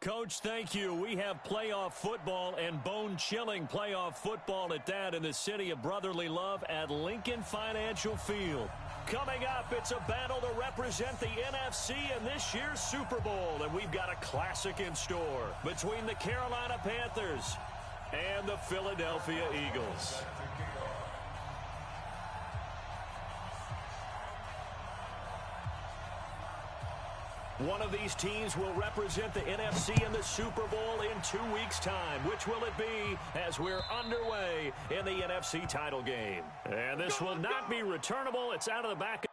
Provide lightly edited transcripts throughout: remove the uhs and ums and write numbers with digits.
Coach, thank you. We have playoff football and bone-chilling playoff football at that in the city of brotherly love at Lincoln Financial Field. Coming up, it's a battle to represent the NFC in this year's Super Bowl, and we've got a classic in store between the Carolina Panthers and the Philadelphia Eagles. One of these teams will represent the NFC in the Super Bowl in 2 weeks' time. Which will it be as we're underway in the NFC title game? And this will not be returnable. It's out of the back.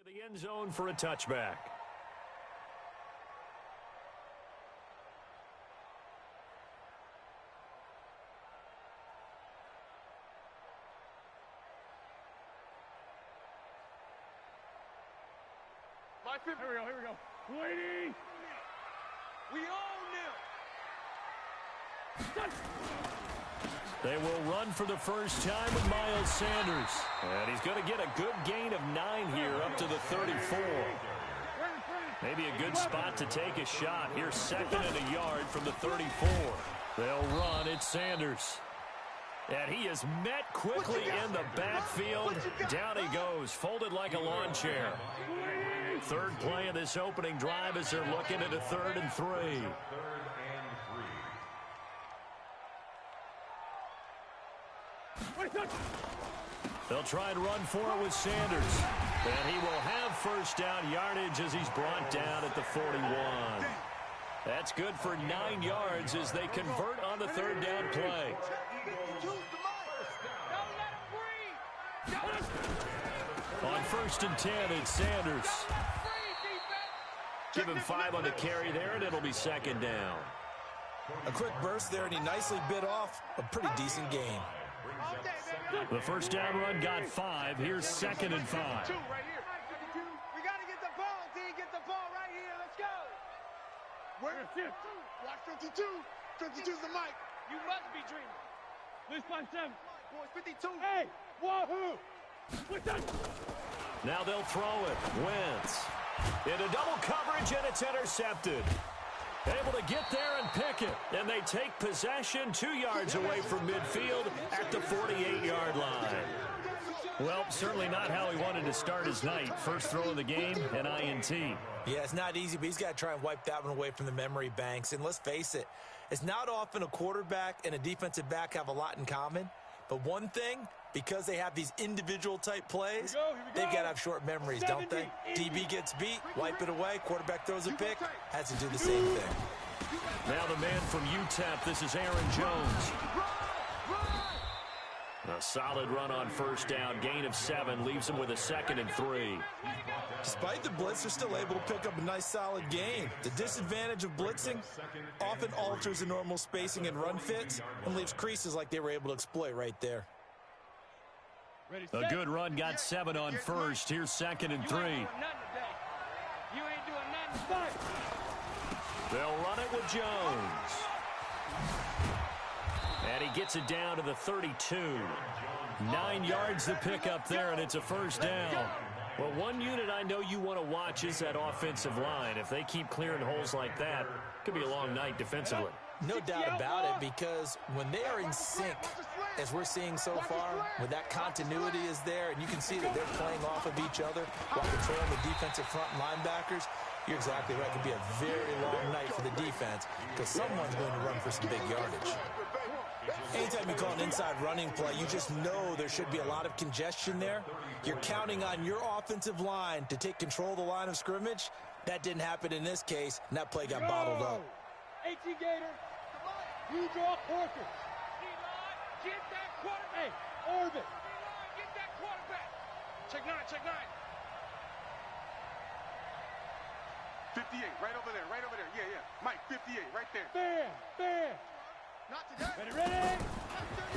The end zone for a touchback. Here we go. Waiting. We own them. They will run for the first time with Miles Sanders. And he's going to get a good gain of 9 here up to the 34. Maybe a good spot to take a shot. Here's 2nd and a yard from the 34. They'll run. It's Sanders. And he is met quickly in the backfield. Down he goes, folded like a lawn chair. Third play of this opening drive as they're looking at a 3rd and 3. They'll try and run for it with Sanders. And he will have first down yardage as he's brought down at the 41. That's good for 9 yards as they convert on the 3rd down play. On 1st and 10, it's Sanders. Give him 5 on the carry there, and it'll be 2nd down. A quick burst there, and he nicely bit off a pretty decent gain. The first down run got 5. Here's 2nd and 5. We got to get the ball, D. Get the ball right here. Let's go. Where? Watch 52. 52's the mic. You must be dreaming. This by 7. Boys, 52. Hey, wahoo. Now they'll throw it. Wentz. Into double coverage, and it's intercepted. Able to get there and pick it. And they take possession 2 yards away from midfield at the 48-yard line. Well, certainly not how he wanted to start his night. First throw of the game, an INT. Yeah, it's not easy, but he's got to try and wipe that one away from the memory banks. And let's face it, it's not often a quarterback and a defensive back have a lot in common. But one thing, because they have these individual type plays, they've got to have short memories, don't they? DB gets beat, wipe it away, quarterback throws a pick, has to do the same thing. Now the man from UTEP, this is Aaron Jones. A solid run on first down, gain of 7, leaves him with a 2nd and 3. Despite the blitz, they're still able to pick up a nice solid gain. The disadvantage of blitzing often alters the normal spacing and run fits and leaves creases like they were able to exploit right there. A good run, got 7 on first. Here's 2nd and 3. You ain't doing nothing. They'll run it with Jones. And he gets it down to the 32. 9 yards to pick up there, and it's a first down. Well, one unit I know you want to watch is that offensive line. If they keep clearing holes like that, it could be a long night defensively. No doubt about it, because when they are in sync, as we're seeing so far, when that continuity is there, and you can see that they're playing off of each other while controlling the defensive front linebackers, you're exactly right. It could be a very long night for the defense because someone's going to run for some big yardage. Anytime you call an inside running play, you just know there should be a lot of congestion there. You're counting on your offensive line to take control of the line of scrimmage. That didn't happen in this case, and that play got bottled up. 18 Gator, you draw quarter. Get that quarterback. Hey, Orbit. Get that quarterback. Check 9, check 9. 58, right over there, right over there. Yeah, yeah. Mike, 58, right there. Bam. Not today. Ready.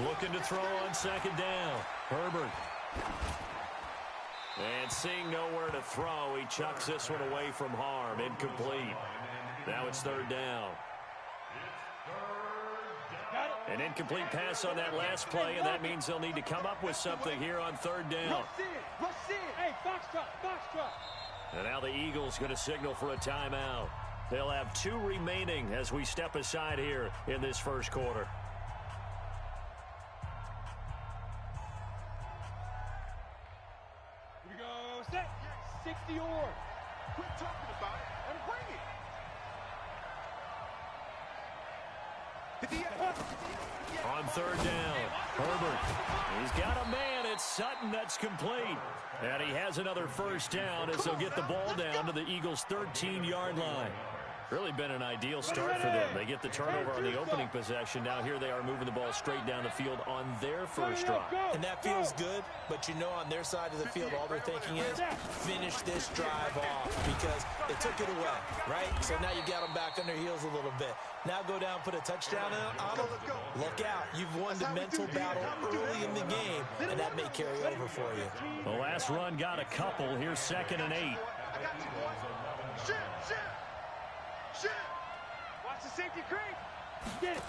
Looking to throw on second down. Herbert. And seeing nowhere to throw, he chucks this one away from harm. Incomplete. Now it's third down. An incomplete pass on that last play, and that means they'll need to come up with something here on third down. Hey, box drop. And now the Eagles going to signal for a timeout. They'll have 2 remaining as we step aside here in this first quarter. Here we go, set. 60 or. Quit talking about it and bring it. On third down, Herbert. He's got a man. It's Sutton that's complete. And he has another first down as they'll get the ball down to the Eagles' 13-yard line. Really been an ideal start for them. They get the turnover on the opening possession. Now here they are moving the ball straight down the field on their first drive. And that feels good, but you know on their side of the field all they're thinking is finish this drive off because they took it away, right? So now you got them back on their heels a little bit. Now go down, put a touchdown on them. Look out. You've won the mental battle early in the game, and that may carry over for you. The last run got a couple. Here's 2nd and 8. I got you, boy. Shit. Watch the safety creep. Get it.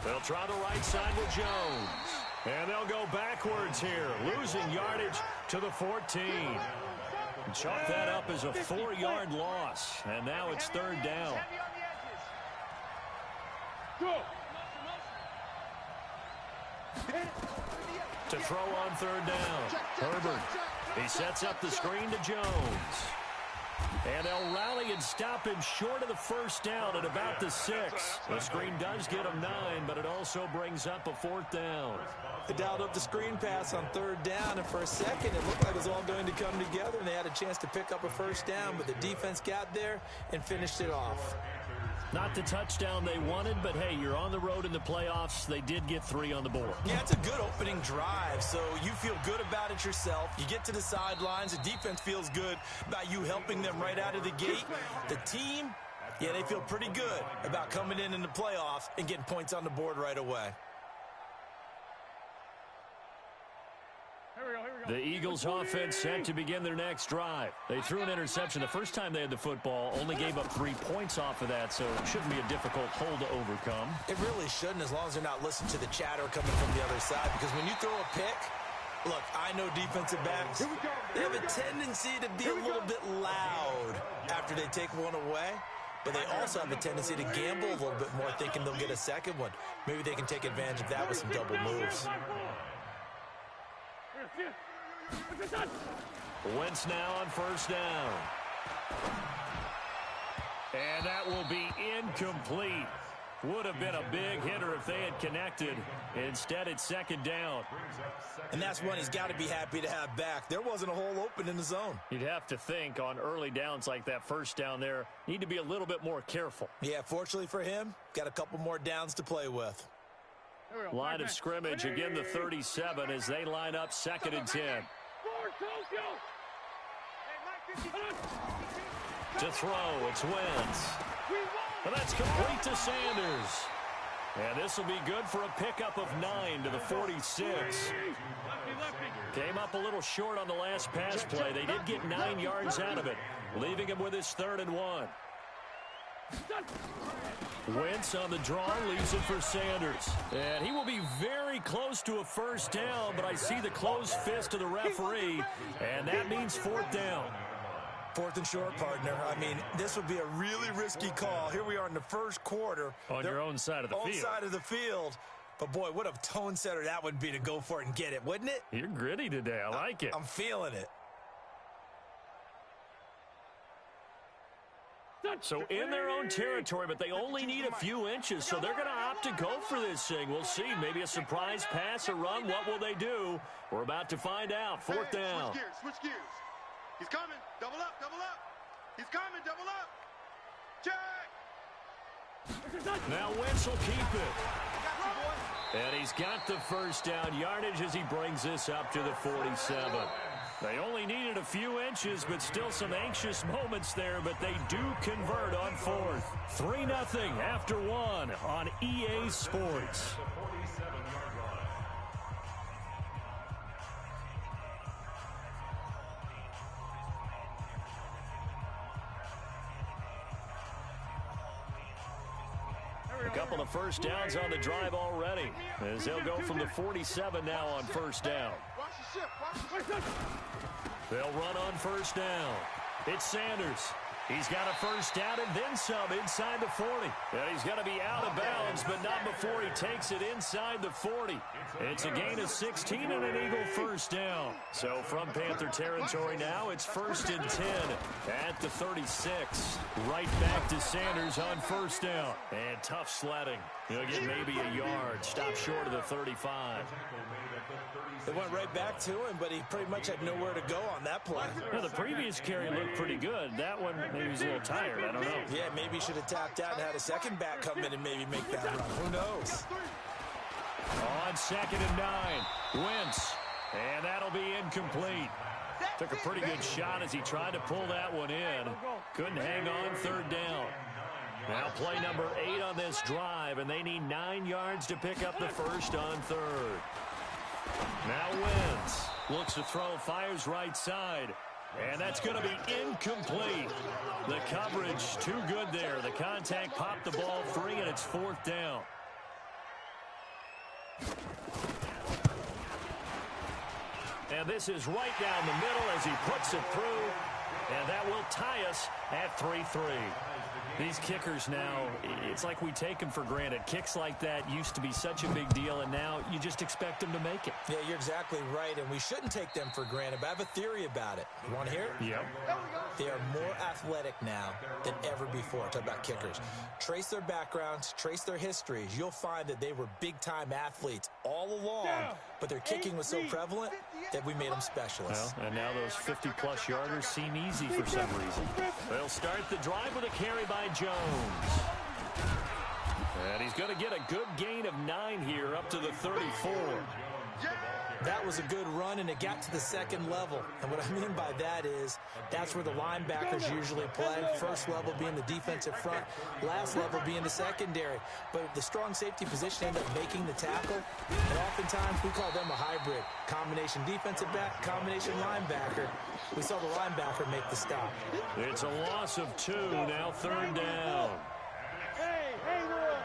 They'll try the right side with Jones. And they'll go backwards here, losing yardage to the 14. Chalk that up as a 4-yard loss. And now it's third down. Go. To throw on third down, Herbert. He sets up the screen to Jones. And they'll rally and stop him short of the first down at about the 6. The screen does get him 9, but it also brings up a 4th down. They dialed up the screen pass on third down, and for a second it looked like it was all going to come together, and they had a chance to pick up a first down, but the defense got there and finished it off. Not the touchdown they wanted, but hey, you're on the road in the playoffs. They did get 3 on the board. Yeah, it's a good opening drive, so you feel good about it yourself. You get to the sidelines. The defense feels good about you helping them right out of the gate. The team, yeah, they feel pretty good about coming in the playoffs and getting points on the board right away. The Eagles offense set to begin their next drive. They threw an interception the first time they had the football, only gave up 3 points off of that, so it shouldn't be a difficult hole to overcome. It really shouldn't, as long as they're not listening to the chatter coming from the other side, because when you throw a pick, look, I know defensive backs, they have a tendency to be a little bit loud after they take one away, but they also have a tendency to gamble a little bit more, thinking they'll get a second one. Maybe they can take advantage of that with some double moves. Wentz now on first down. And that will be incomplete. Would have been a big hitter if they had connected. Instead, it's second down. And that's one he's got to be happy to have back. There wasn't a hole open in the zone. You'd have to think on early downs like that first down there, need to be a little bit more careful. Yeah, fortunately for him, got a couple more downs to play with. Line of scrimmage, again the 37 as they line up 2nd and 10. To throw, it's Wentz. And that's complete to Sanders. And this will be good for a pickup of 9 to the 46. Came up a little short on the last pass play. They did get 9 yards out of it, leaving him with his 3rd and 1. Wentz on the draw, leaves it for Sanders. And he will be very close to a first down, but I see the closed fist of the referee, and that means 4th down. 4th and short, partner. I mean, this would be a really risky call. Here we are in the first quarter. On your own side of the field. Own side of the field. But, boy, what a tone setter that would be to go for it and get it, wouldn't it? You're gritty today. I like it. I'm feeling it. So in their own territory, but they only need a few inches, so they're going to opt to go for this thing. We'll see. Maybe a surprise pass or run. What will they do? We're about to find out. 4th down. Switch gears. He's coming. Double up, double up. He's coming, double up. Check. Now Wentz will keep it. And he's got the first down yardage as he brings this up to the 47. They only needed a few inches, but still some anxious moments there, but they do convert on 4th. 3-0 after 1 on EA Sports. A couple of first downs on the drive already, as they'll go from the 47 now on first down. They'll run on first down. It's Sanders. He's got a first down and then some inside the 40. And he's going to be out of bounds, but not before he takes it inside the 40. It's a gain of 16 and an Eagle first down. So from Panther territory now, it's 1st and 10 at the 36. Right back to Sanders on first down. And tough sledding. He'll get maybe a yard. Stop short of the 35. They went right back to him, but he pretty much had nowhere to go on that play. Well, the previous carry looked pretty good. That one, maybe he's a little tired. I don't know. Yeah, maybe he should have tapped out and had a second back come in and maybe make that run. Who knows? On 2nd and 9, Wentz. And that'll be incomplete. Took a pretty good shot as he tried to pull that one in. Couldn't hang on 3rd down. Now play number 8 on this drive, and they need 9 yards to pick up the first on 3rd. Now Wentz looks to throw, fires right side. And that's going to be incomplete. The coverage too good there. The contact popped the ball free, and it's 4th down. And this is right down the middle as he puts it through. And that will tie us at 3-3. These kickers now, it's like we take them for granted. Kicks like that used to be such a big deal, and now you just expect them to make it. Yeah, you're exactly right, and we shouldn't take them for granted, but I have a theory about it. You want to hear it? Yep. They are more athletic now than ever before. Talk about kickers. Trace their backgrounds, trace their histories. You'll find that they were big-time athletes all along, but their kicking was so prevalent that we made them specialists. Well, and now those 50-plus yarders seem easy for some reason. They'll start the drive with a carry by Jones. And he's going to get a good gain of 9 here up to the 34. That was a good run, and it got to the second level. And what I mean by that is that's where the linebackers usually play. First level being the defensive front, last level being the secondary. But the strong safety position ended up making the tackle. And oftentimes we call them a hybrid. Combination defensive back, combination linebacker. We saw the linebacker make the stop. It's a loss of 2, now 3rd down. Hey, Roy.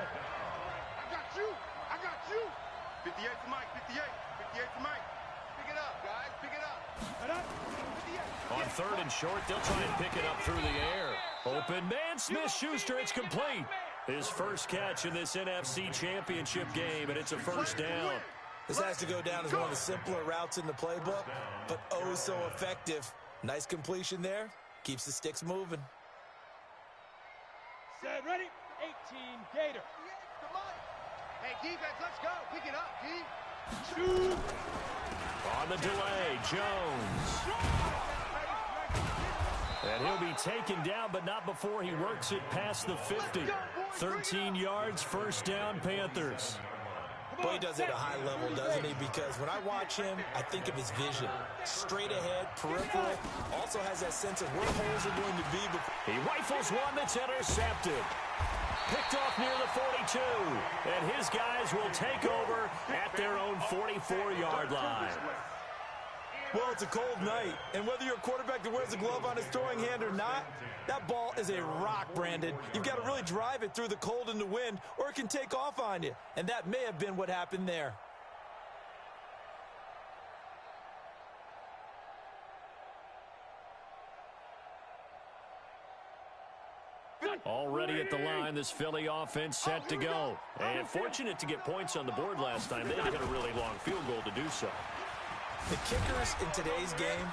I got you. 58 to Mike, 58. 58 to Mike. Pick it up, guys. Pick it up. On 3rd and short, they'll try and pick it up through the air. Open man, Smith-Schuster, it's complete. His first catch in this NFC Championship game, and it's a first down. This has to go down as one of the simpler routes in the playbook, but oh so effective. Nice completion there. Keeps the sticks moving. Set, ready? 18, Gator. Hey, defense, let's go. Pick it up, D. Shoot. On the delay, Jones. And he'll be taken down, but not before he works it past the 50. 13 yards, first down, Panthers. Boy, he does it at a high level, doesn't he? Because when I watch him, I think of his vision. Straight ahead, peripheral. Also has that sense of where holes are going to be. He rifles one that's intercepted. Picked off near the 42. And his guys will take over at their own 44-yard line. Well, it's a cold night, and whether you're a quarterback that wears a glove on his throwing hand or not, that ball is a rock, Brandon. You've got to really drive it through the cold and the wind, or it can take off on you. And that may have been what happened there. Already at the line, this Philly offense set to go. And fortunate to get points on the board last time. They had to hit a really long field goal to do so. The kickers in today's game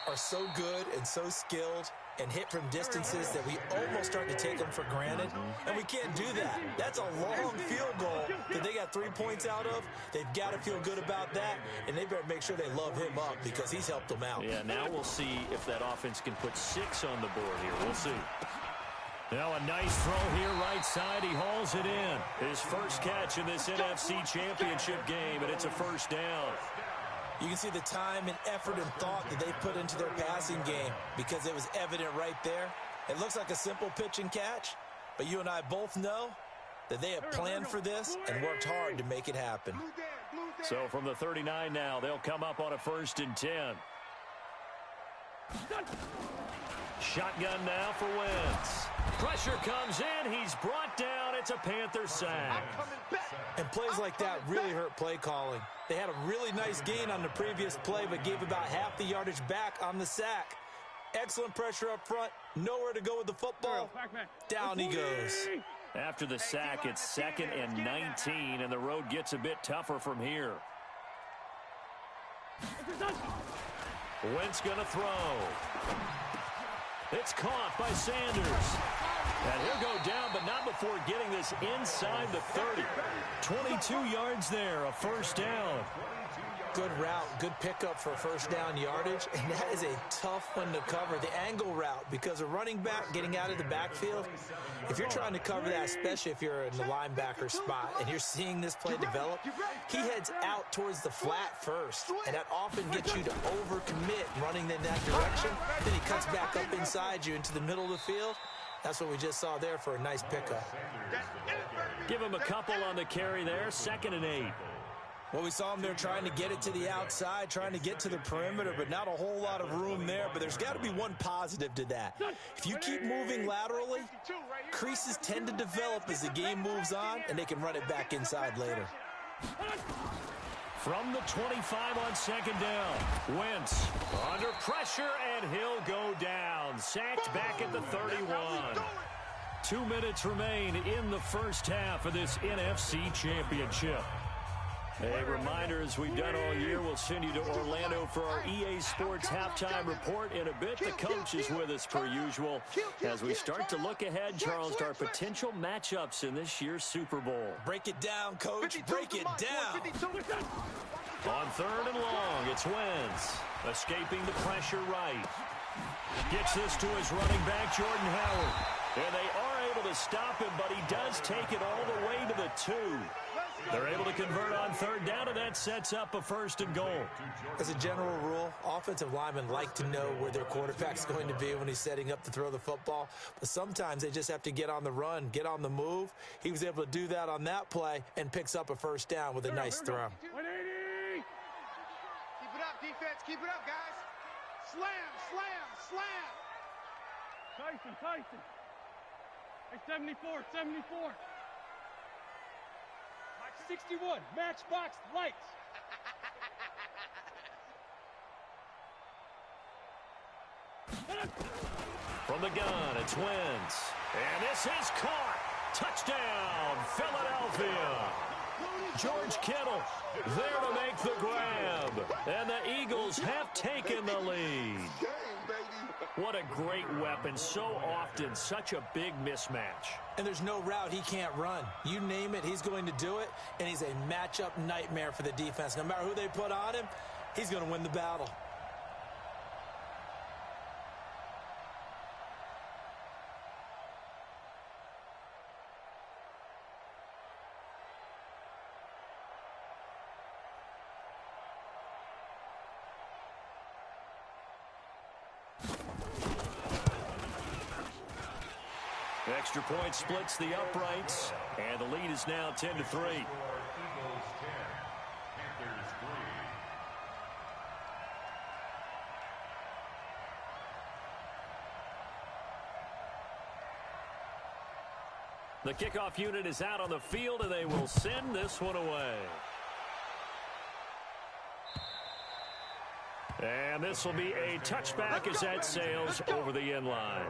are so good and so skilled and hit from distances that we almost start to take them for granted, and we can't do that. That's a long field goal that they got 3 points out of. They've got to feel good about that, and they better make sure they love him up because he's helped them out. Yeah, now we'll see if that offense can put 6 on the board here. We'll see. Now a nice throw here right side. He hauls it in. His first catch in this NFC Championship game, and it's a first down. You can see the time and effort and thought that they put into their passing game because it was evident right there. It looks like a simple pitch and catch, but you and I both know that they have planned for this and worked hard to make it happen. So from the 39 now, they'll come up on a 1st and 10. Shotgun now for Wentz. Pressure comes in. He's brought down. It's a Panther sack. And plays like that really hurt play calling. They had a really nice gain on the previous play, but gave about half the yardage back on the sack. Excellent pressure up front. Nowhere to go with the football. Down he goes. After the sack, it's 2nd and 19, and the road gets a bit tougher from here. Wentz going to throw. It's caught by Sanders. And he'll go down, but not before getting this inside the 30. 22 yards there, a first down. Good route, good pickup for first down yardage, and that is a tough one to cover, the angle route, because a running back getting out of the backfield, if you're trying to cover that, especially if you're in the linebacker spot and you're seeing this play develop, he heads out towards the flat first, and that often gets you to overcommit running in that direction. Then he cuts back up inside you into the middle of the field. That's what we just saw there for a nice pickup. Give him a couple on the carry there, 2nd and 8. Well, we saw him there trying to get it to the outside, trying to get to the perimeter, but not a whole lot of room there. But there's got to be one positive to that. If you keep moving laterally, creases tend to develop as the game moves on, and they can run it back inside later. From the 25 on 2nd down, Wentz under pressure, and he'll go down. Sacked back at the 31. 2 minutes remain in the first half of this NFC Championship. A reminder, as we've done all year, we'll send you to Orlando for our EA Sports halftime report in a bit. The coach is with us per usual as we start to look ahead, Charles, to our potential matchups in this year's Super Bowl. Break it down, Coach. Break it down. On 3rd and long, it's Wentz. Escaping the pressure right. Gets this to his running back, Jordan Howard. And they are able to stop him, but he does take it all the way to the 2. They're able to convert on 3rd down, and that sets up a 1st and goal. As a general rule, offensive linemen like to know where their quarterback's going to be when he's setting up to throw the football. But sometimes they just have to get on the run, get on the move. He was able to do that on that play and picks up a 1st down with a nice throw. 180. Keep it up, defense. Keep it up, guys. Slam, slam, slam. Tyson. Hey, 74. 61, matchbox lights. From the gun, it's Wentz. And this is caught. Touchdown, Philadelphia. George Kittle there to make the grab. And the Eagles have taken the lead. What a great weapon. So often, such a big mismatch. And there's no route he can't run. You name it, he's going to do it. And he's a matchup nightmare for the defense. No matter who they put on him, he's going to win the battle. Extra point splits the uprights, and the lead is now 10-3. The kickoff unit is out on the field, and they will send this one away. And this will be a touchback as that sails over the end line.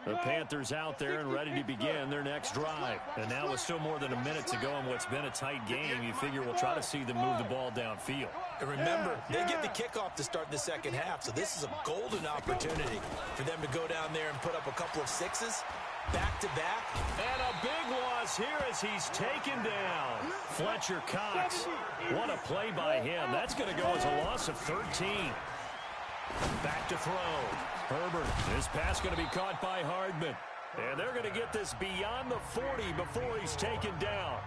The Panthers out there and ready to begin their next drive. And now with still more than a minute to go in what's been a tight game, you figure we'll try to see them move the ball downfield. And remember, they get the kickoff to start the second half, so this is a golden opportunity for them to go down there and put up a couple of sixes, back-to-back. And a big loss here as he's taken down. Fletcher Cox, what a play by him. That's going to go as a loss of 13. Back to throw. Herbert, his pass going to be caught by Hardman. And they're going to get this beyond the 40 before he's taken down.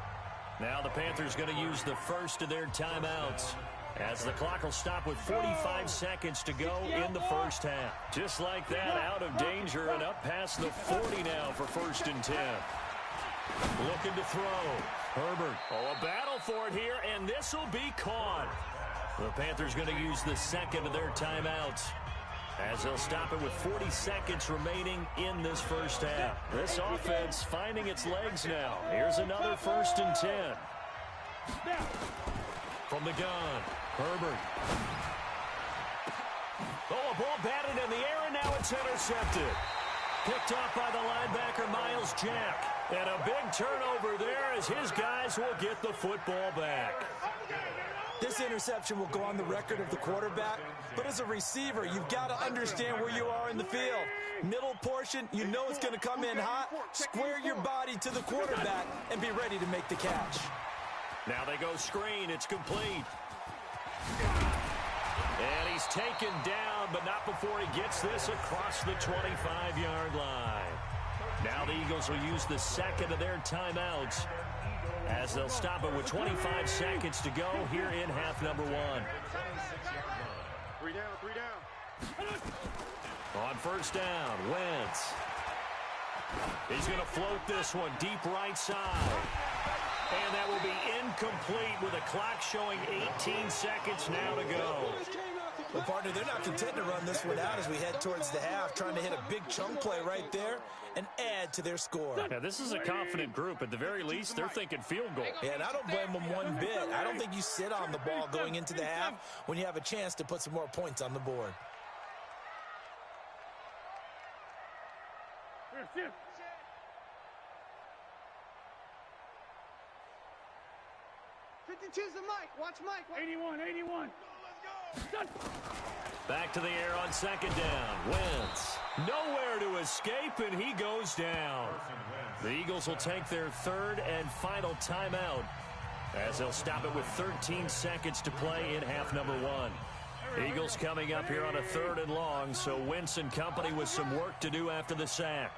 Now the Panthers going to use the first of their timeouts, as the clock will stop with 45 seconds to go in the first half. Just like that, out of danger and up past the 40 now for 1st and 10. Looking to throw. Herbert, a battle for it here, and this will be caught. The Panthers going to use the second of their timeouts, as they'll stop it with 40 seconds remaining in this first half. This offense finding its legs now. Here's another 1st and 10. From the gun, Herbert. Oh, a ball batted in the air, and now it's intercepted. Picked off by the linebacker, Miles Jack. And a big turnover there as his guys will get the football back. This interception will go on the record of the quarterback, but as a receiver, you've got to understand where you are in the field. Middle portion, you know it's going to come in hot. Square your body to the quarterback and be ready to make the catch. Now they go screen. It's complete. And he's taken down, but not before he gets this across the 25-yard line. Now the Eagles will use the second of their timeouts, as they'll stop it with 25 seconds to go here in half number 1. 3 down. On 1st down, Wentz. He's going to float this one deep right side. And that will be incomplete with a clock showing 18 seconds now to go. Well, partner, they're not content to run this one out as we head towards the half, trying to hit a big chunk play right there and add to their score. Yeah, this is a confident group. At the very least, they're thinking field goal. Yeah, and I don't blame them one bit. I don't think you sit on the ball going into the half when you have a chance to put some more points on the board. Here. 52's the Mike. Watch Mike. 81. Back to the air on 2nd down. Wentz. Nowhere to escape, and he goes down. The Eagles will take their 3rd and final timeout, as they'll stop it with 13 seconds to play in half number 1. Eagles coming up here on a 3rd and long, so Wentz and company with some work to do after the sack.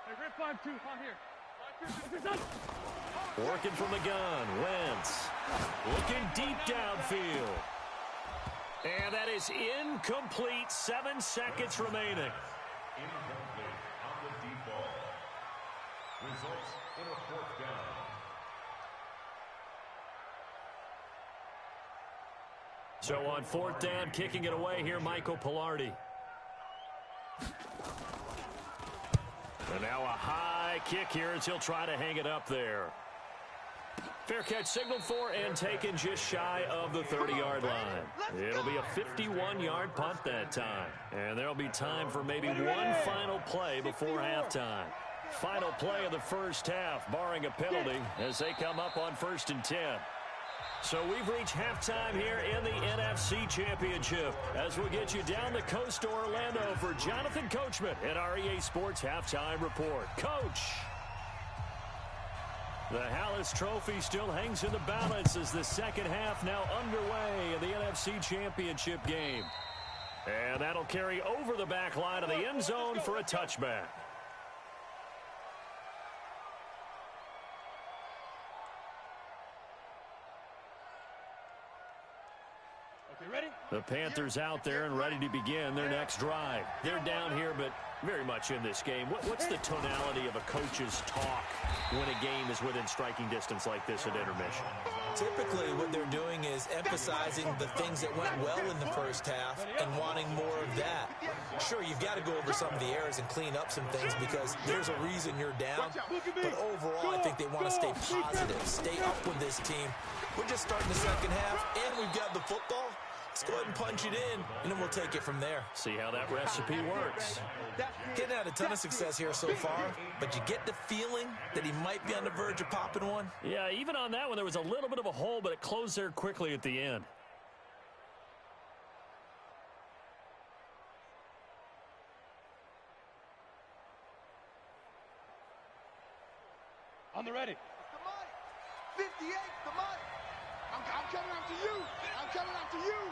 Hey, grip 5-2 on here. Working from the gun, Wentz. Looking deep downfield. And that is incomplete. 7 seconds remaining. Incomplete on the deep ball. Results in a 4th down. So on 4th down, kicking it away here, Michael Pilardi. And now a high kick here as he'll try to hang it up there. Fair catch signaled for and taken just shy of the 30-yard line. It'll be a 51-yard punt that time. And there'll be time for maybe one final play before halftime. Final play of the first half, barring a penalty, as they come up on 1st and 10. So we've reached halftime here in the NFC Championship, as we'll get you down the coast to Orlando for Jonathan Coachman at our EA Sports Halftime Report. Coach! The Hallis Trophy still hangs in the balance as the second half now underway in the NFC Championship game. And that'll carry over the back line of the end zone for a touchback. The Panthers out there and ready to begin their next drive. They're down here, but very much in this game. What's the tonality of a coach's talk when a game is within striking distance like this at intermission? Typically, what they're doing is emphasizing the things that went well in the first half and wanting more of that. Sure, you've got to go over some of the errors and clean up some things because there's a reason you're down. But overall, I think they want to stay positive, stay up with this team. We're just starting the second half, and we've got the football Let's go ahead and punch it in, and then we'll take it from there. See how that recipe works. Getting had a ton of success here so far, but you get the feeling that he might be on the verge of popping one. Yeah, even on that one, there was a little bit of a hole, but it closed there quickly at the end. On the ready. It's the mic. 58, the mic. I'm coming after you. I'm coming after you.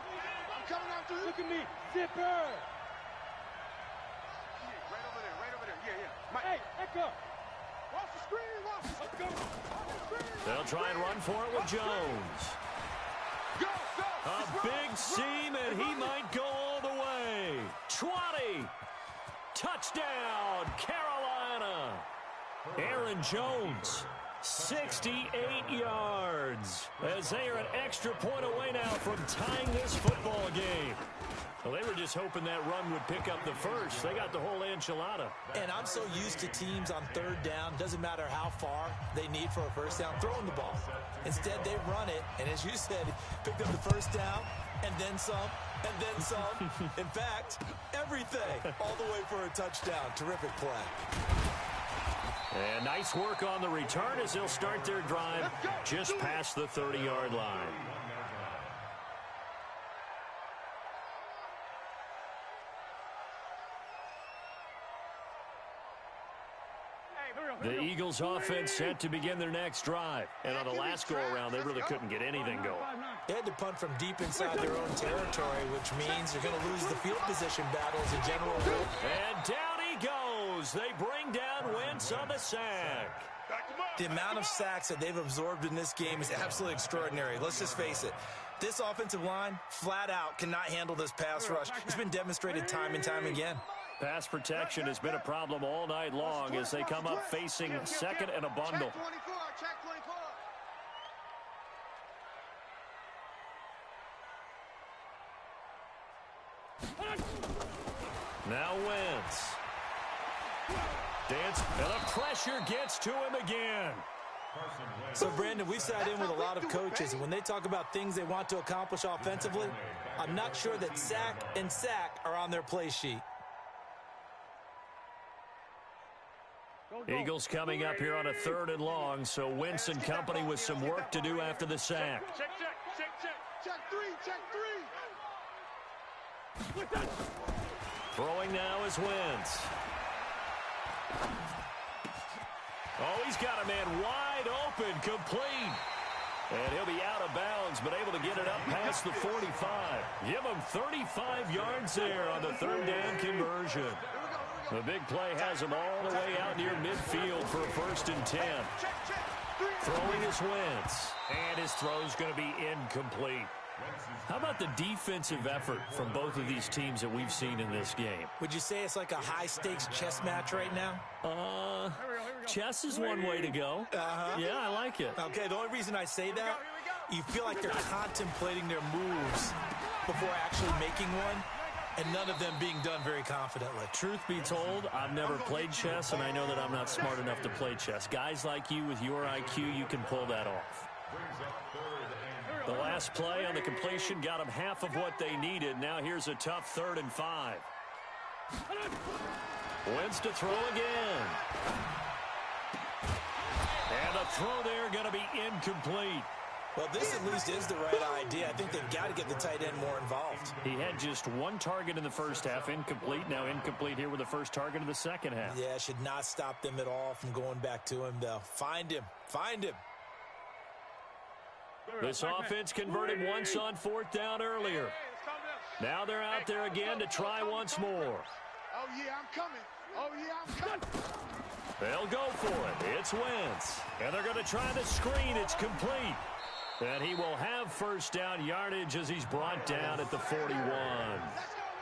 I'm coming after you. Look at me. Zipper. Right over there. Yeah. Mike. Hey, Echo. Watch the screen. Let's go. They'll try and run for it with Jones. Go. A big seam, and he might go all the way. 20. Touchdown, Carolina. Aaron Jones, 68 yards, as they are an extra point away now from tying this football game. Well, they were just hoping that run would pick up the first. They got the whole enchilada. And I'm so used to teams on third down, doesn't matter how far they need for a first down, throwing the ball. Instead, they run it, and as you said, picked up the first down, and then some, and then some. In fact, everything, all the way for a touchdown. Terrific play. And nice work on the return as they'll start their drive just past the 30-yard line. The Eagles offense set to begin their next drive. And on the last go-around, they really couldn't get anything going. They had to punt from deep inside their own territory, which means they're going to lose the field position battle as a general rule. And down he goes. They bring down Wentz on the sack. The amount of sacks that they've absorbed in this game is absolutely extraordinary. Let's just face it. This offensive line, flat out, cannot handle this pass rush. It's been demonstrated time and time again. Pass protection has been a problem all night long as they come up facing second and a bundle. Check 24. Now Wentz. Dance, and the pressure gets to him again. So, Brandon, we sat in with a lot of coaches, and when they talk about things they want to accomplish offensively, I'm not sure that sack and sack are on their play sheet. Eagles coming up here on a 3rd and long, so Wentz and company with some work to do after the sack. Check three. Throwing now is Wentz. Oh, he's got a man wide open, complete. And he'll be out of bounds, but able to get it up past the 45. Give him 35 yards there on the 3rd down conversion. The big play has him all the way out near midfield for a 1st and 10. Throwing is Wentz, and his throw's going to be incomplete. How about the defensive effort from both of these teams that we've seen in this game? Would you say it's like a high-stakes chess match right now? Chess is one way to go. Yeah, I like it. Okay, the only reason I say that, you feel like they're contemplating their moves before actually making one, and none of them being done very confidently. Truth be told, I've never played chess, and I know that I'm not smart enough to play chess. Guys like you with your IQ, you can pull that off. The last play on the completion got them half of what they needed. Now here's a tough 3rd and 5. Wentz to throw again. And the throw there going to be incomplete. Well, this at least is the right idea. I think they've got to get the tight end more involved. He had just one target in the first half, incomplete. Now incomplete here with the first target of the second half. Yeah, should not stop them at all from going back to him, though. Find him. This offense converted once on 4th down earlier. Now they're out there again to try once more. Oh, yeah, I'm coming. They'll go for it. It's Wentz. And they're going to try the screen. It's complete. And he will have 1st down yardage as he's brought down at the 41.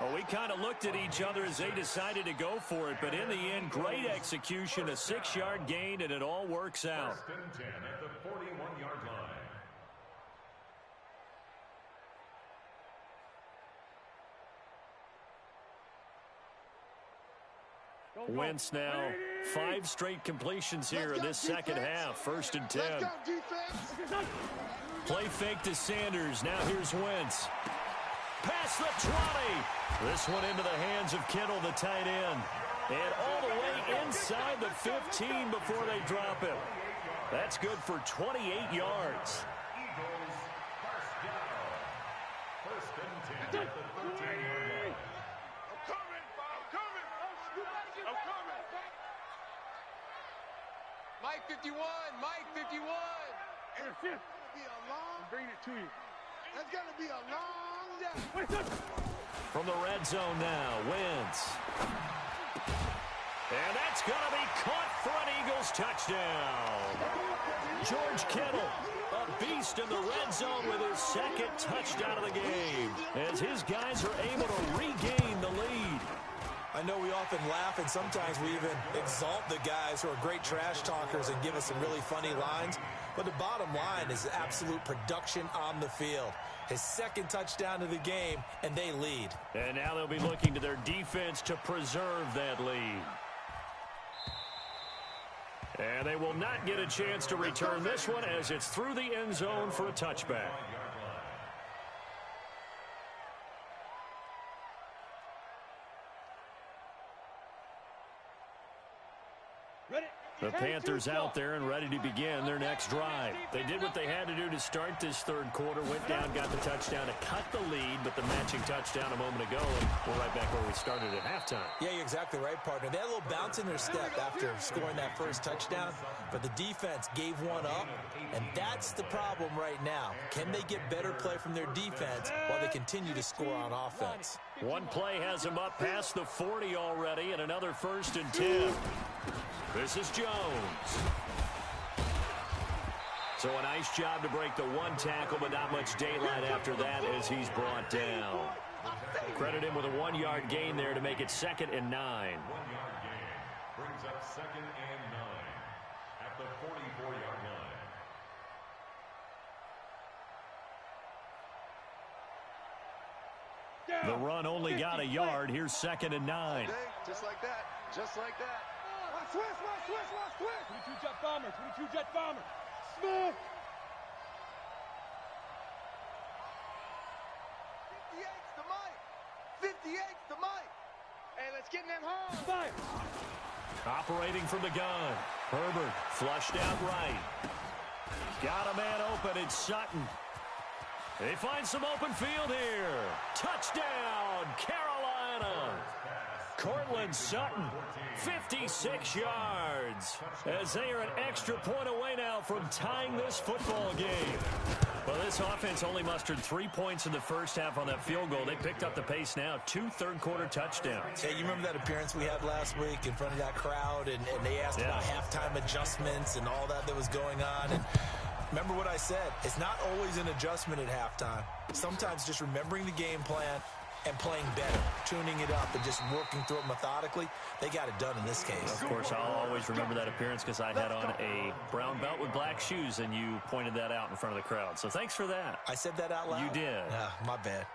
Well, we kind of looked at each other as they decided to go for it. But in the end, great execution, a 6-yard gain, and it all works out. 1st and 10 at the 41-yard line. Wentz now 5 straight completions here in this second half. 1st and 10. Let's go, defense. Play fake to Sanders. Now here's Wentz. past the 20. This one into the hands of Kittle, the tight end. And all the way inside the 15 before they drop him. That's good for 28 yards. Eagles, first down. First and 10 at the 13-yard line. I'm coming. I'm coming. Mike 51. Mike 51. It's going to be a long. I'm bringing it to you. It's going to be a long day. From the red zone now, Wentz. And that's going to be caught for an Eagles touchdown. George Kittle, a beast in the red zone with his second touchdown of the game, as his guys are able to regain the lead. I know we often laugh, and sometimes we even exalt the guys who are great trash talkers and give us some really funny lines. But the bottom line is absolute production on the field. His second touchdown of the game, and they lead. And now they'll be looking to their defense to preserve that lead. And they will not get a chance to return this one as it's through the end zone for a touchback. The Panthers out there and ready to begin their next drive. They did what they had to do to start this third quarter, went down, got the touchdown to cut the lead, but the matching touchdown a moment ago, and we're right back where we started at halftime. Yeah, you're exactly right, partner. They had a little bounce in their step after scoring that first touchdown, but the defense gave one up, and that's the problem right now. Can they get better play from their defense while they continue to score on offense? One play has them up past the 40 already, and another 1st and 10. This is Jones. So a nice job to break the one tackle, but not much daylight after that as he's brought down. Credit him with a 1-yard gain there to make it 2nd and 9. 1-yard gain brings up 2nd and 9 at the 44-yard line. The run only got a yard. Here's 2nd and 9. Just like that. Just like that. Watch twist. 22 jet bomber. Smith. 58's the Mike. Hey, let's get in them home. Fire. Operating from the gun. Herbert flushed out right. Got a man open. It's Sutton. They find some open field here. Touchdown, Carolina. Cortland Sutton, 56 yards, as they are an extra point away now from tying this football game. Well, this offense only mustered 3 points in the first half on that field goal. They picked up the pace now, 2 third-quarter touchdowns. Hey, you remember that appearance we had last week in front of that crowd, and they asked about halftime adjustments and all that was going on, and remember what I said. It's not always an adjustment at halftime. Sometimes just remembering the game plan and playing better, tuning it up and just working through it methodically. They got it done in this case. Of course, I'll always remember that appearance because I had on a brown belt with black shoes, and you pointed that out in front of the crowd. So thanks for that. I said that out loud? You did. My bad.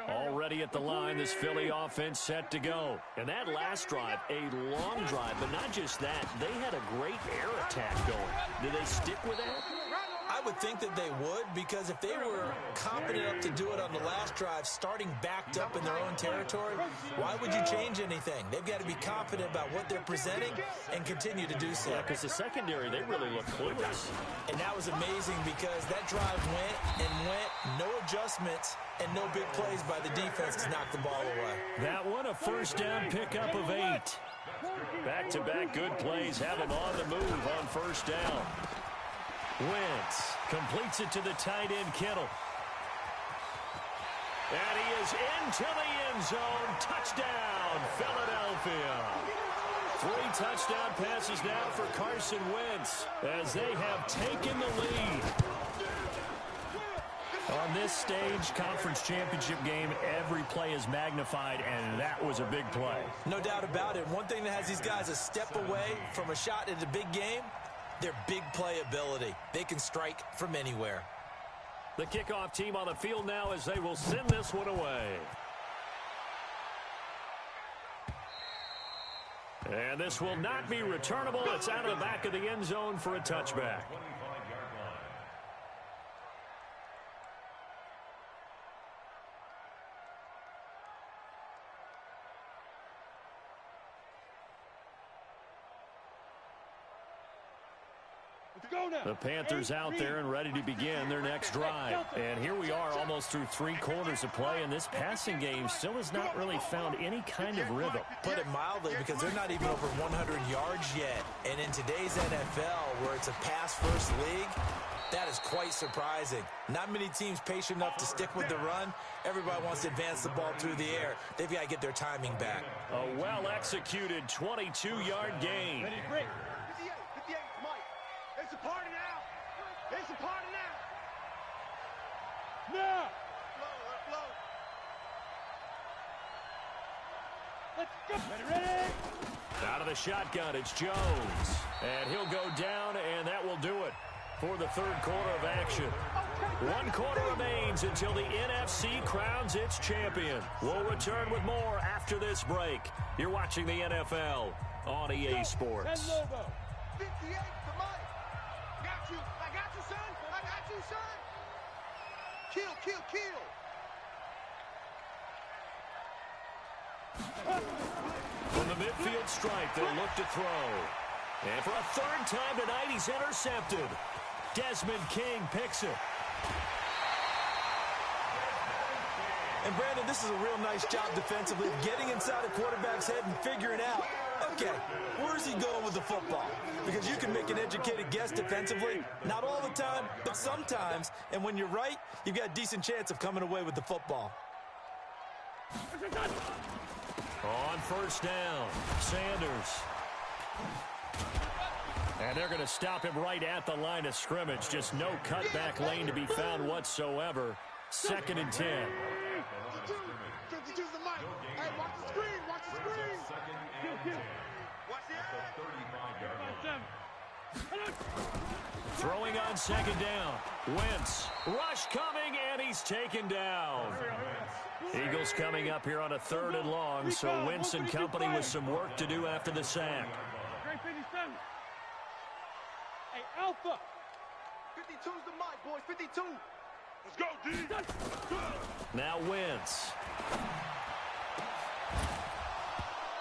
Already at the line, this Philly offense set to go. And that last drive, a long drive, but not just that. They had a great air attack going. Did they stick with that? I would think that they would, because if they were confident enough to do it on the last drive, starting backed up in their own territory, why would you change anything? They've got to be confident about what they're presenting and continue to do so. Yeah, because the secondary, they really look clueless. And that was amazing because that drive went, no adjustments, and no big plays by the defense to knock the ball away. That one, a first down pickup of 8. Back-to-back good plays have them on the move on first down. Wentz completes it to the tight end, Kittle. And he is into the end zone. Touchdown, Philadelphia. 3 touchdown passes now for Carson Wentz as they have taken the lead. On this stage, conference championship game, every play is magnified, and that was a big play. No doubt about it. One thing that has these guys a step away from a shot at a big game, their big play ability. They can strike from anywhere. The kickoff team on the field now as they will send this one away. And this will not be returnable. It's out of the back of the end zone for a touchback. The Panthers out there and ready to begin their next drive. And here we are almost through 3 quarters of play, and this passing game still has not really found any kind of rhythm. Put it mildly, because they're not even over 100 yards yet. And in today's NFL, where it's a pass-first league, that is quite surprising. Not many teams patient enough to stick with the run. Everybody wants to advance the ball through the air. They've got to get their timing back. A well-executed 22-yard gain. 58, 58, Mike. It's a party now. It's a party now. Now. Flow. Let's go. Ready? Out of the shotgun, it's Jones. And he'll go down, and that will do it for the third quarter of action. 1 quarter remains until the NFC crowns its champion. We'll return with more after this break. You're watching the NFL on EA Sports. 58 to Mike. Got you. I got you, son. I got you, son. Kill. From the midfield stripe, they'll look to throw. And for a third time tonight, he's intercepted. Desmond King picks it. And, Brandon, this is a real nice job defensively of getting inside a quarterback's head and figuring out, okay, where's he going with the football? Because you can make an educated guess defensively. Not all the time, but sometimes. And when you're right, you've got a decent chance of coming away with the football. On first down, Sanders. And they're going to stop him right at the line of scrimmage. Just no cutback lane to be found whatsoever. 2nd and 10. 52's the mic. Hey, watch the screen. Watch the screen. Watch the Throwing on 2nd down. Wentz. Rush coming, and he's taken down. Eagles coming up here on a 3rd and long, so Wentz and company with some work to do after the sack. Hey, Alpha. 52's the mic, boys. 52. Let's go, D. Now Wentz.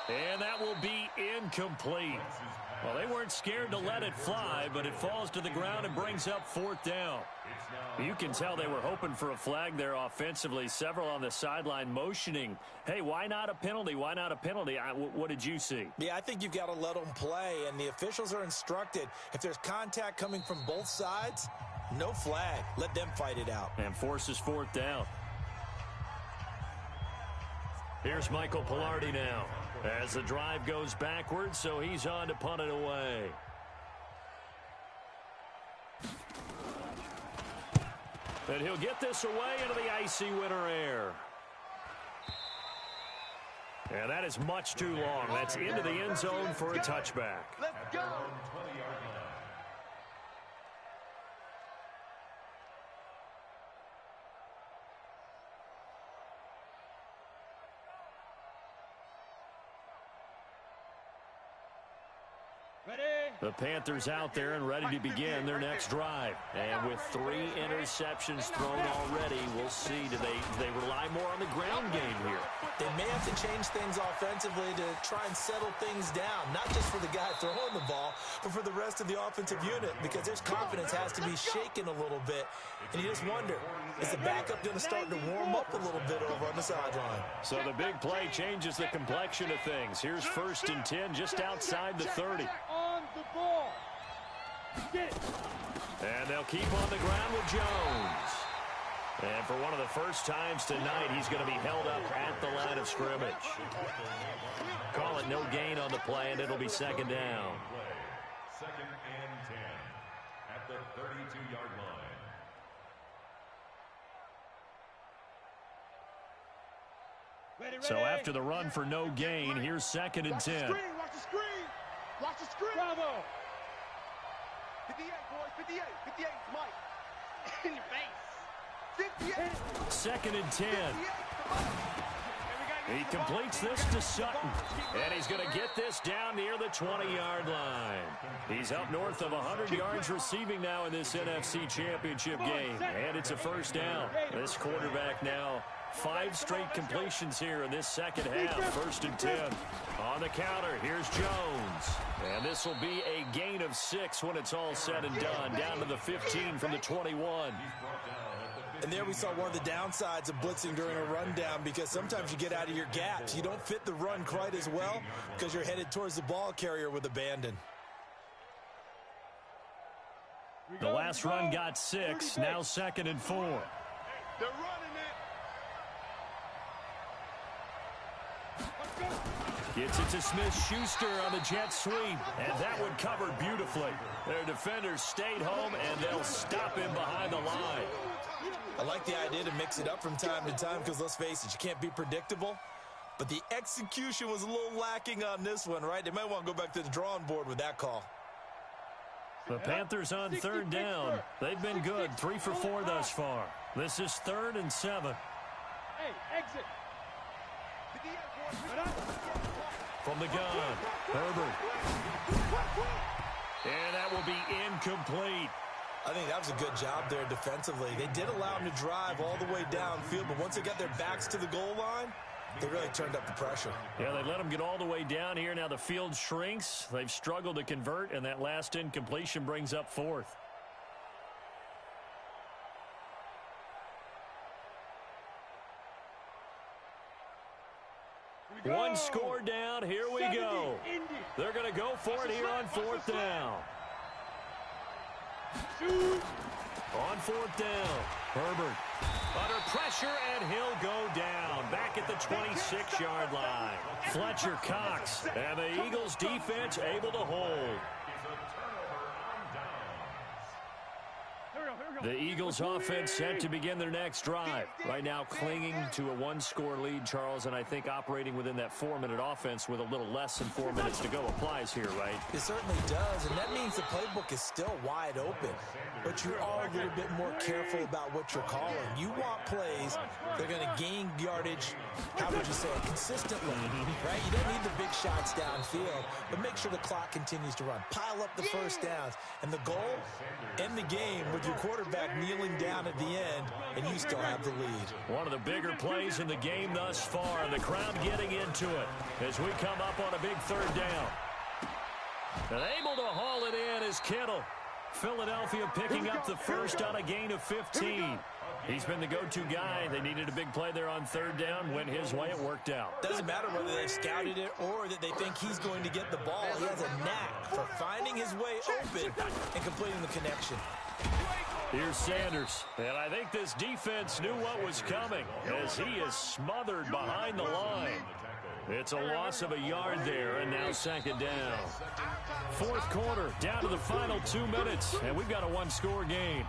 And that will be incomplete. Well, they weren't scared to let it fly, but it falls to the ground and brings up 4th down. You can tell they were hoping for a flag there offensively. Several on the sideline motioning, hey, why not a penalty? Why not a penalty? What did you see? Yeah, I think you've got to let them play, and the officials are instructed. If there's contact coming from both sides, no flag. Let them fight it out. And forces 4th down. Here's Michael Pilardi now as the drive goes backwards, so he's on to punt it away. And he'll get this away into the icy winter air. And that is much too long. That's into the end zone for a touchback. Let's go. The Panthers out there and ready to begin their next drive. And with 3 interceptions thrown already, we'll see. Do they rely more on the ground game here? They may have to change things offensively to try and settle things down, not just for the guy throwing the ball, but for the rest of the offensive unit, because their confidence has to be shaken a little bit. And you just wonder, is the backup going to start to warm up a little bit over on the sideline? So the big play changes the complexion of things. Here's 1st and 10 just outside the 30. On the ball. Get it. And they'll keep on the ground with Jones. And for one of the first times tonight, he's going to be held up at the line of scrimmage. Call it no gain on the play, and it'll be 2nd down. 2nd and 10 at the 32-yard line. So after the run for no gain, here's 2nd and 10. Watch the screen. Watch the screen. Bravo. 58, boys. 58. 58, Mike. In your face. 58. 2nd and 10. He completes this to Sutton. And he's going to get this down near the 20-yard line. He's up north of 100 yards receiving now in this NFC Championship game. And it's a 1st down. This quarterback now 5 straight completions here in this second half. 1st and 10. On the counter, here's Jones. And this will be a gain of 6 when it's all said and done. Down to the 15 from the 21. And there we saw one of the downsides of blitzing during a rundown, because sometimes you get out of your gaps. You don't fit the run quite as well because you're headed towards the ball carrier with abandon. The last run got 6. Now 2nd and 4. They're running it. Gets it to Smith-Schuster on the jet sweep, and that one covered beautifully. Their defenders stayed home, and they'll stop him behind the line. I like the idea to mix it up from time to time because, let's face it, you can't be predictable. But the execution was a little lacking on this one, right? They might want to go back to the drawing board with that call. The Panthers on 3rd down. They've been good, 3 for 4 thus far. This is 3rd and 7. Hey, exit. From the gun, Herbert. And that will be incomplete. I think that was a good job there defensively. They did allow them to drive all the way downfield, but once they got their backs to the goal line, they really turned up the pressure. Yeah, they let them get all the way down here. Now the field shrinks. They've struggled to convert, and that last incompletion brings up 4th. One score down. Here we go. They're going to go for it here on 4th down. On 4th down, Herbert under pressure, and he'll go down back at the 26-yard line. Fletcher Cox, and the Eagles defense able to hold. The Eagles offense set to begin their next drive. Right now clinging to a 1-score lead, Charles, and I think operating within that 4-minute offense with a little less than 4 minutes to go applies here, right? It certainly does, and that means the playbook is still wide open. But you are a little bit more careful about what you're calling. You want plays that are going to gain yardage, how would you say it, consistently, right? You don't need the big shots downfield, but make sure the clock continues to run. Pile up the first downs, and the goal, end the game with your quarterback kneeling down at the end, and you still have the lead. One of the bigger plays in the game thus far. The crowd getting into it as we come up on a big 3rd down. And able to haul it in is Kittle. Philadelphia picking up the first on a gain of 15. He's been the go-to guy. They needed a big play there on 3rd down. Went his way, it worked out. Doesn't matter whether they scouted it or that they think he's going to get the ball. He has a knack for finding his way open and completing the connection. Here's Sanders, and I think this defense knew what was coming as he is smothered behind the line. It's a loss of a yard there, and now 2nd down. 4th quarter, down to the final 2 minutes, and we've got a 1-score game.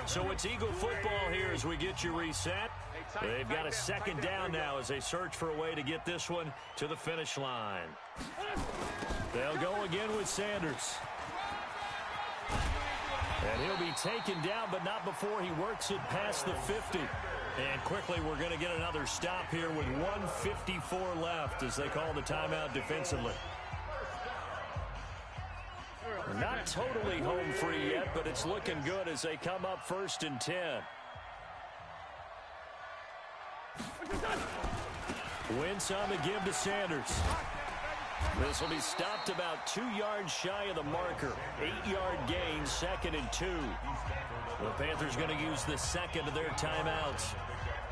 So it's Eagle football here as we get you reset. They've got a 2nd down now as they search for a way to get this one to the finish line. They'll go again with Sanders. And he'll be taken down, but not before he works it past the 50. And quickly, we're going to get another stop here with 1:54 left as they call the timeout defensively. They're not totally home free yet, but it's looking good as they come up 1st and 10. Wentz on the give to Sanders. This will be stopped about 2 yards shy of the marker. 8-yard gain, 2nd and 2. The Panthers going to use the 2nd of their timeouts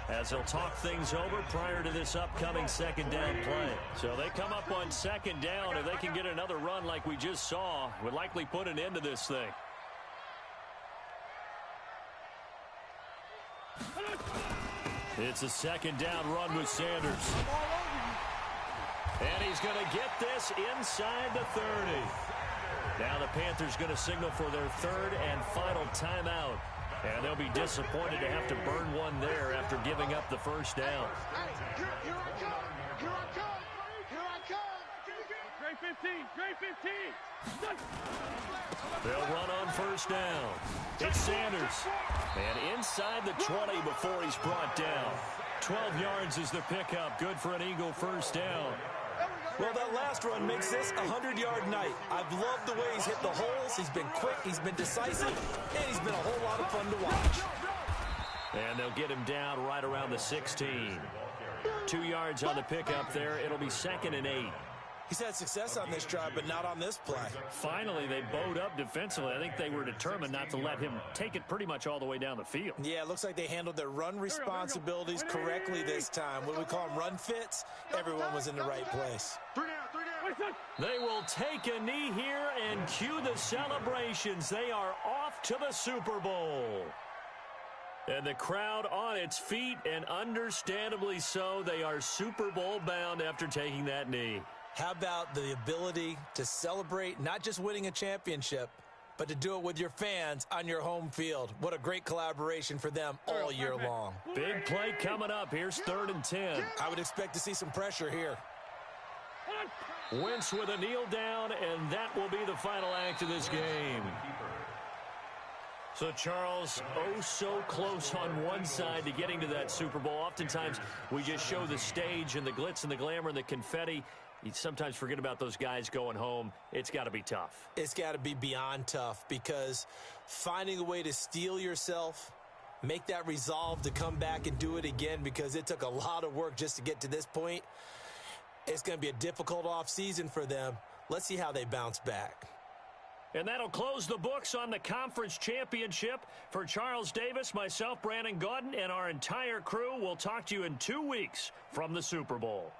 as they'll talk things over prior to this upcoming 2nd down play. So they come up on 2nd down. If they can get another run like we just saw, would likely put an end to this thing. It's a 2nd down run with Sanders. And he's going to get this inside the 30. Now the Panthers going to signal for their 3rd and final timeout. And they'll be disappointed to have to burn one there after giving up the 1st down. Here I come. Here I come. Here I come. Great 15. Great 15. They'll run on 1st down. It's Sanders. And inside the 20 before he's brought down. 12 yards is the pickup. Good for an Eagle 1st down. Well, that last run makes this a 100-yard night. I've loved the way he's hit the holes. He's been quick, he's been decisive, and he's been a whole lot of fun to watch. And they'll get him down right around the 16. 2 yards on the pickup there. It'll be 2nd and 8. He's had success on this drive, but not on this play. Finally, they bowed up defensively. I think they were determined not to let him take it pretty much all the way down the field. Yeah, it looks like they handled their run responsibilities correctly this time. What we call them run fits, everyone was in the right place. They will take a knee here and cue the celebrations. They are off to the Super Bowl. And the crowd on its feet, and understandably so. They are Super Bowl bound after taking that knee. How about the ability to celebrate not just winning a championship, but to do it with your fans on your home field? What a great collaboration for them all year long. Big play coming up. Here's 3rd and 10. I would expect to see some pressure here. Wentz with a kneel down, and that will be the final act of this game. So, Charles, oh so close on one side to getting to that Super Bowl. Oftentimes, we just show the stage and the glitz and the glamour and the confetti. You sometimes forget about those guys going home. It's got to be tough. It's got to be beyond tough, because finding a way to steel yourself, make that resolve to come back and do it again, because it took a lot of work just to get to this point. It's going to be a difficult offseason for them. Let's see how they bounce back. And that'll close the books on the conference championship. For Charles Davis, myself, Brandon Gaudin, and our entire crew, we'll talk to you in 2 weeks from the Super Bowl.